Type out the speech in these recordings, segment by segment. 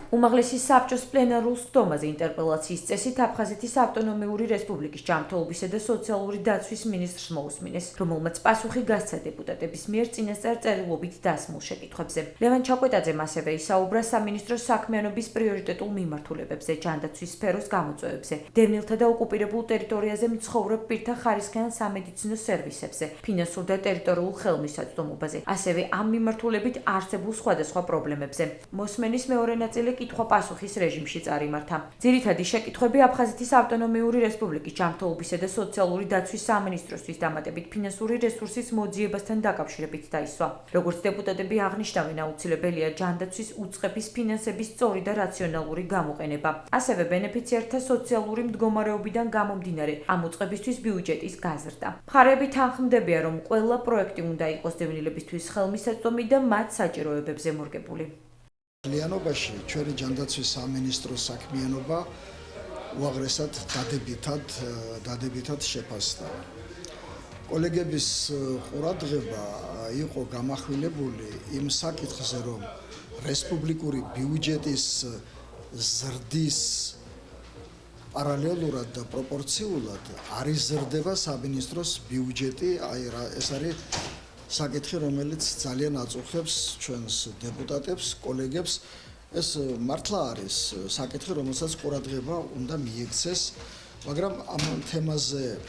უმაღლესი საბჭოს პლენარულ სხდომაზე ინტერპელაციის წესით აფხაზეთის ავტონომიური რესპუბლიკის ჯანმრთელობისა და სოციალური დაცვის მინისტრს მოусმინეს, რომელმაც პასუხი გასცა დეპუტატების მიერ წინასწარ წერილობით დასმულ შეკითხვებზე. ლევან ჩაკვეტაძემ ასევე ისაუბრა სამინისტროს საქმიანობის პრიორიტეტულ მიმართულებებზე, ჯანდაცვის სფეროს გამოწვევებზე, დევნილთა და ოკუპირებულ ტერიტორიაზე მცხოვრებ პირთა ხარისხიან სამედიცინო სერვისებზე, ფინანსურ და ტერიტორიულ ხელმისაწვდომობაზე, ასევე ამ მიმართულებით არსებულ სხვადასხვა პრობლემებზე. მოსმენის მეორე ნაწილი კითხვა-პასუხის რეჟიმში წარიმართა. ძირითადი შეკითხვები აფხაზეთის ავტონომიური რესპუბლიკის ჯანმრთელობისა და სოციალური დაცვის სამინისტროსთვის დამატებით ფინანსური რესურსის მოძიებასთან დაკავშირებით დაისვა. როგორც დეპუტატები აღნიშნავენ, აუცილებელია ჯანდაცვის უწყების ფინანსების სწორი და რაციონალური გამოყენება, ასევე ბენეფიციართა სოციალური მდგომარეობიდან გამომდინარე ამ უწყებისთვის ბიუჯეტის გაზრდა. მხარეები თანხმდებიან, რომ ყველა პროექტი უნდა იყოს დევნილებისთვის ხელმისაწვდომი და მათ საჭიროებებზე მორგებული. ლიანობაში ჩვენი ჯანდაცვის სამინისტროს საქმიანობა უაღრესად დადებითად შეფასდა. კოლეგების ყურადღება იყო გამახვილებული იმ საკითხზე, რომ რესპუბლიკური ბიუჯეტის ზრდის პარალელურად და პროპორციულად არ იზრდება სამინისტროს ბიუჯეტი, ეს არის საკითხი, რომელიც ძალიან აწუხებს ჩვენს დეპუტატებს, კოლეგებს. ეს მართლა არის საკითხი, რომელსაც ყურადღება უნდა მიექცეს, მაგრამ ამ თემაზე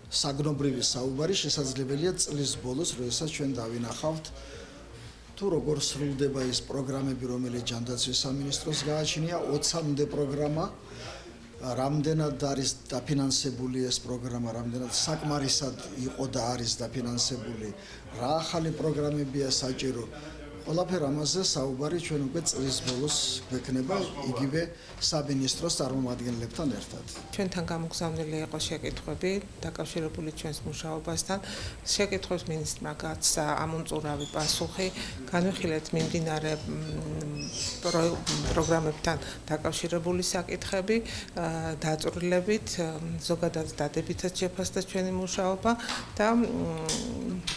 საგნობრივი საუბარი შესაძლებელია წლის ბოლოს, როდესაც ჩვენ დავინახავთ თუ როგორ სრულდება ის პროგრამები, რომელიც ჯანდაცვის სამინისტროს გააჩნია, 20-მდე პროგრამა. რამდენად არის დაფინანსებული ეს პროგრამა, რამდენად საკმარისად იყო და არის დაფინანსებული, რა ახალი პროგრამებია საჭირო. ყველაფერ ამაზე საუბარი ჩვენ უკვე წლის ბოლოს გვექნება იგივე სამინისტროს წარმომადგენლებთან ერთად. ჩვენთან გამოგზავნილი იყო შეკითხვები დაკავშირებული ჩვენს მუშაობასთან. შეკითხვებს მინისტრმა გაცდა ამონწურავი პასუხი, განვიხილეთ მიმდინარე პროგრამებთან დაკავშირებული საკითხები, დაწვრილებით, ზოგადად დადებითად შეფასდა ჩვენი მუშაობა და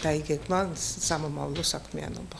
დაიგეგმა სამომავლო საქმიანობა.